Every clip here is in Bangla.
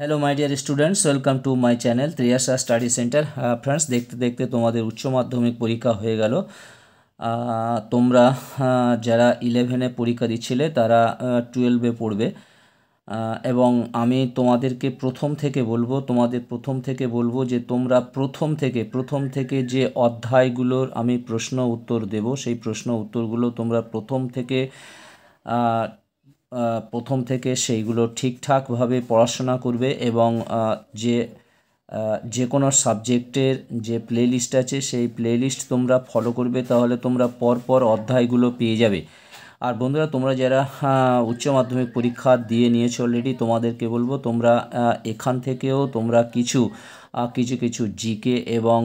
Hello my dear students, welcome to my channel Triyasha study centre. Friends, দেখতে দেখতে তোমাদের উচ্চ মাধ্যমিক পরীক্ষা হয়ে গেল। তোমরা যারা 11-এ পরীক্ষা দিচ্ছিলে তারা 12-এ পড়বে। এবং আমি তোমাদেরকে প্রথম থেকে বলবো যে তোমরা প্রথম থেকে যে অধ্যায়গুলোর আমি প্রশ্ন উত্তর দেব, সেই প্রশ্ন উত্তরগুলো তোমরা প্রথম থেকে সেইগুলো ঠিকঠাকভাবে পড়াশোনা করবে এবং যে কোনো সাবজেক্টের যে প্লেলিস্ট আছে সেই প্লেলিস্ট তোমরা ফলো করবে, তাহলে তোমরা পরপর অধ্যায়গুলো পেয়ে যাবে। আর বন্ধুরা, তোমরা যারা উচ্চ মাধ্যমিক পরীক্ষা দিয়ে নিয়েছো অলরেডি, তোমাদেরকে বলবো তোমরা এখান থেকেও তোমরা কিছু কিছু জিকে এবং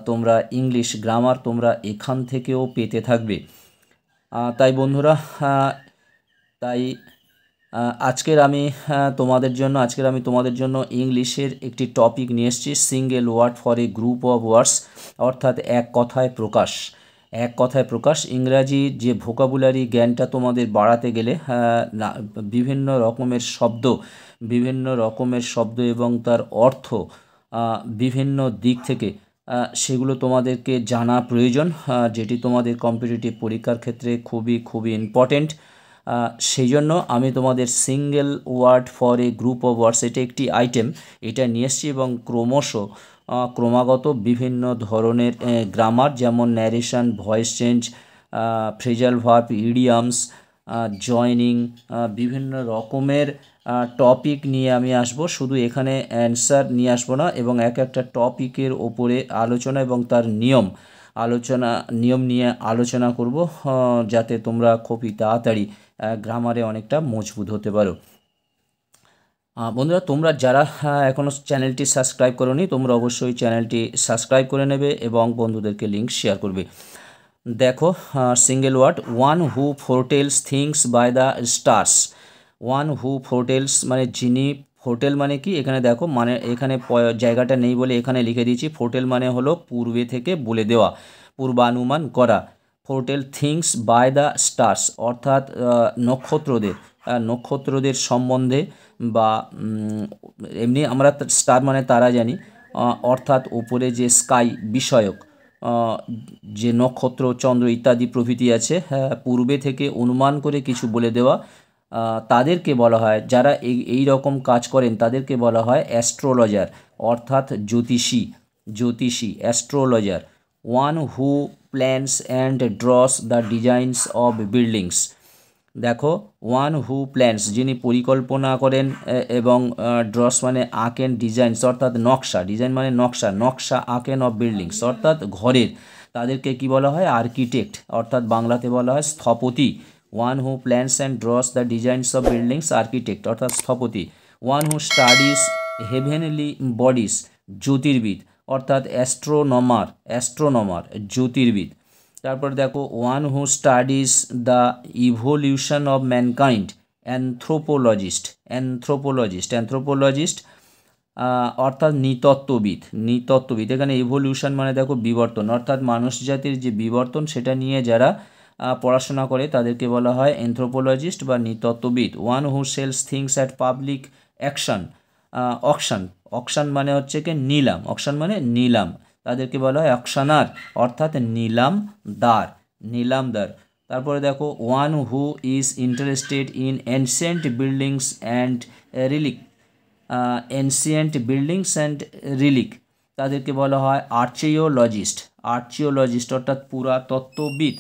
তোমরা ইংলিশ গ্রামার তোমরা এখান থেকেও পেতে থাকবে। তাই বন্ধুরা, তাই আজকের আমি তোমাদের জন্য ইংলিশের একটি টপিক নিয়ে এসেছি, single word for a group of words, অর্থাৎ এক কথায় প্রকাশ। ইংরাজির যে ভোকাবুলারি জ্ঞানটা তোমাদের বাড়াতে গেলে বিভিন্ন রকমের শব্দ এবং তার অর্থ বিভিন্ন দিক থেকে সেগুলো তোমাদেরকে জানা প্রয়োজন, যেটি তোমাদের কম্পিটিটিভ পরীক্ষার ক্ষেত্রে খুবই ইম্পর্টেন্ট। সেই জন্য আমি তোমাদের single word for a group of words, এটা একটি আইটেম, এটা নিয়ে এসেছি এবং ক্রমাগত বিভিন্ন ধরনের গ্রামার, যেমন narration, voice change, phrasal verb, idioms, joining, বিভিন্ন রকমের টপিক নিয়ে আমি আসব। শুধু এখানে অ্যান্সার নিয়ে আসবো না, এবং এক একটা টপিকের ওপরে আলোচনা এবং তার নিয়ম নিয়ে আলোচনা করব, যাতে তোমরা খুবই তাড়াতাড়ি গ্রামারে অনেকটা মজবুত হতে পারো। বন্ধুরা, তোমরা যারা এখনও চ্যানেলটি সাবস্ক্রাইব করোনি, তোমরা অবশ্যই চ্যানেলটি সাবস্ক্রাইব করে নেবে এবং বন্ধুদেরকে লিঙ্ক শেয়ার করবে। দেখো, single word, one who foretells things by the stars. One who foretells মানে যিনি, ফোরটেল মানে কি, এখানে দেখো, মানে এখানে জায়গাটা নেই বলে এখানে লিখে দিয়েছি। ফোরটেল মানে হলো পূর্বে থেকে বলে দেওয়া, পূর্বানুমান করা। ফোরটেল থিংস বাই দ্য স্টার্স অর্থাৎ নক্ষত্রদের সম্বন্ধে, বা এমনি আমরা স্টার মানে তারা জানি, অর্থাৎ ওপরে যে স্কাই বিষয়ক যে নক্ষত্র, চন্দ্র ইত্যাদি প্রভৃতি আছে, পূর্বে থেকে অনুমান করে কিছু বলে দেওয়া, তাদেরকে বলা হয়, যারা এই রকম কাজ করেন তাদেরকে বলা হয় অ্যাস্ট্রোলজার, অর্থাৎ জ্যোতিষী astrologer. One who plans and draws the designs of buildings. দেখো, ওয়ান হু প্ল্যানস যিনি পরিকল্পনা করেন এবং ড্রস মানে আঁকেন, ডিজাইনস অর্থাৎ নকশা, ডিজাইন মানে নকশা আঁকেন অফ বিল্ডিংস অর্থাৎ ঘরের, তাদেরকে কি বলা হয়? আর্কিটেক্ট, অর্থাৎ বাংলাতে বলা হয় স্থপতি। One who plans and draws the designs of buildings, architect অর্থাৎ স্থপতি। One who studies heavenly bodies, জ্যোতির্বিদ অর্থাৎ অ্যাস্ট্রোনমার জ্যোতির্বিদ। তারপর দেখো, one who studies the evolution of mankind, anthropologist অর্থাৎ নৃতত্ত্ববিদ। এখানে ইভোলিউশন মানে দেখো বিবর্তন, অর্থাৎ মানুষ জাতির যে বিবর্তন সেটা নিয়ে যারা পড়াশোনা করে তাদেরকে বলা হয় অ্যানথ্রোপোলজিস্ট বা নৃতত্ত্ববিদ। One who sells things at public auction মানে হচ্ছে কি নিলাম, তাদেরকে বলা হয় অকশনার অর্থাৎ নিলামদার। তারপরে দেখো, one who is interested in ancient buildings and relic, তাদেরকে বলা হয় আর্চিওলজিস্ট অর্থাৎ পুরাতত্ত্ববিদ।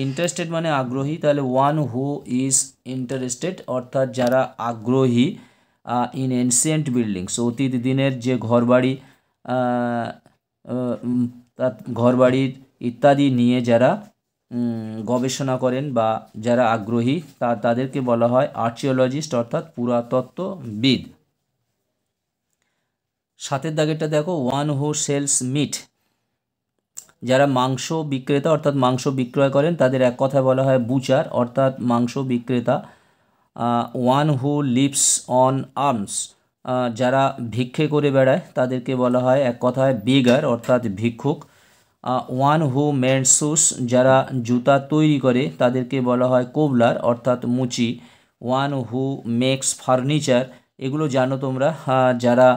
ইন্টারেস্টেড মানে আগ্রহী, তাহলে ওয়ান হু ইজ ইন্টারেস্টেড অর্থাৎ যারা আগ্রহী ইন এনশিয়েন্ট বিল্ডিংস, অতীত দিনের যে ঘরবাড়ির ইত্যাদি নিয়ে যারা গবেষণা করেন বা যারা আগ্রহী তাদেরকে বলা হয় আর্চিওলজিস্ট অর্থাৎ পুরাতত্ত্ববিদ। সাতের দাগেরটা দেখো, ওয়ান হু সেলস মিট, যারা মাংস বিক্রেতা অর্থাৎ মাংস বিক্রয় করেন তাদের এক কথায় বলা হয় বুচার অর্থাৎ মাংস বিক্রেতা। One who leaves on arms, যারা ভিক্ষে করে বেড়ায় তাদেরকে বলা হয় এক কথায় বেগার অর্থাৎ ভিক্ষুক। ওয়ান হু মেন্ড শুজ, যারা জুতা তৈরি করে তাদেরকে বলা হয় কোবলার অর্থাৎ মুচি। ওয়ান হু মেক্স ফার্নিচার, এগুলো জানো তোমরা, যারা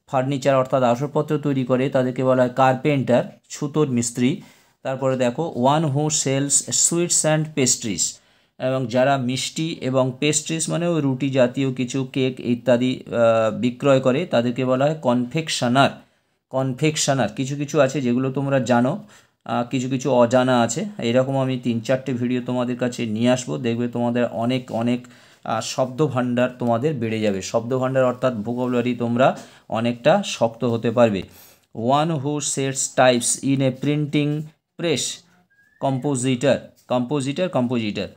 ফার্নিচার অর্থাৎ আসবাবপত্র তৈরি করে তাদেরকে বলা হয় কার্পেন্টার, ছুতোর মিস্ত্রি। তারপরে দেখো one who sales sweets and pastries, এবং যারা মিষ্টি এবং পেস্ট্রিজ মানে ওই রুটি জাতীয় কিছু, কেক ইত্যাদি বিক্রয় করে তাদেরকে বলা হয় কনফেকশনার। কনফেকশনার কিছু কিছু আছে যেগুলো তোমরা জানো, কিছু কিছু অজানা আছে। এরকম আমি 3-4টে ভিডিও তোমাদের কাছে নিয়ে আসবো, দেখবে তোমাদের অনেক অনেক শব্দ ভাণ্ডার তোমাদের বেড়ে যাবে। শব্দ ভাণ্ডার অর্থাৎ ভোকাবুলারি তোমরা অনেকটা শক্ত হতে পারবে। One who sets types in a printing press, compositor. Compositor.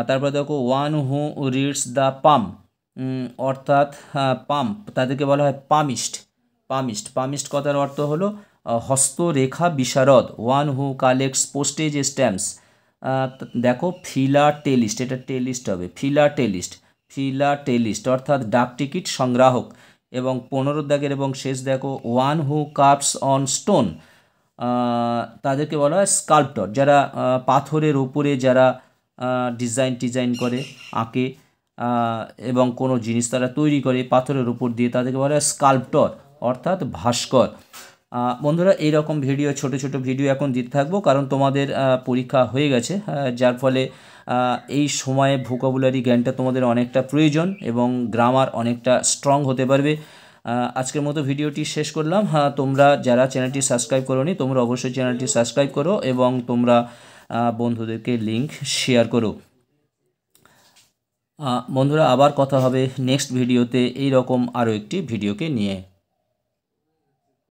তারপর দেখো ওয়ান হু রিডস দ্য পাম্প, অর্থাৎ পাম্প, তাদেরকে বলা হয় পামিস্ট। পামিস্ট কথার অর্থ হলো হস্তরেখা বিশারদ। One who collects postage stamps, দেখো ফিলাটেলিস্ট, এটা টেলিস্ট হবে, ফিলাটেলিস্ট অর্থাৎ ডাক টিকিট সংগ্রাহক। এবং 15 দাগের এবং শেষ দেখো one who curves on stone, তাদেরকে বলা হয় স্কাল্পটর, যারা পাথরের ওপরে যারা ডিজাইন করে, আঁকে এবং কোনো জিনিস তারা তৈরি করে পাথরের উপর দিয়ে, তাদেরকে বলা হয় স্কাল্পটর অর্থাৎ ভাস্কর। বন্ধুরা এইরকম ভিডিও, ছোট ছোট ভিডিও এখন দিতে থাকবো, কারণ তোমাদের পরীক্ষা হয়ে গেছে, যার ফলে এই সময়ে ভোকাবুলারি জ্ঞানটা তোমাদের অনেকটা প্রয়োজন এবং গ্রামার অনেকটা স্ট্রং হতে পারবে। আজকের মতো ভিডিওটি শেষ করলাম। তোমরা যারা চ্যানেলটি সাবস্ক্রাইব করোনি তোমরা অবশ্যই চ্যানেলটি সাবস্ক্রাইব করো এবং তোমরা বন্ধুদেরকে লিঙ্ক শেয়ার করো। বন্ধুরা আবার কথা হবে নেক্সট ভিডিওতে এই রকম আরও একটি ভিডিওকে নিয়ে।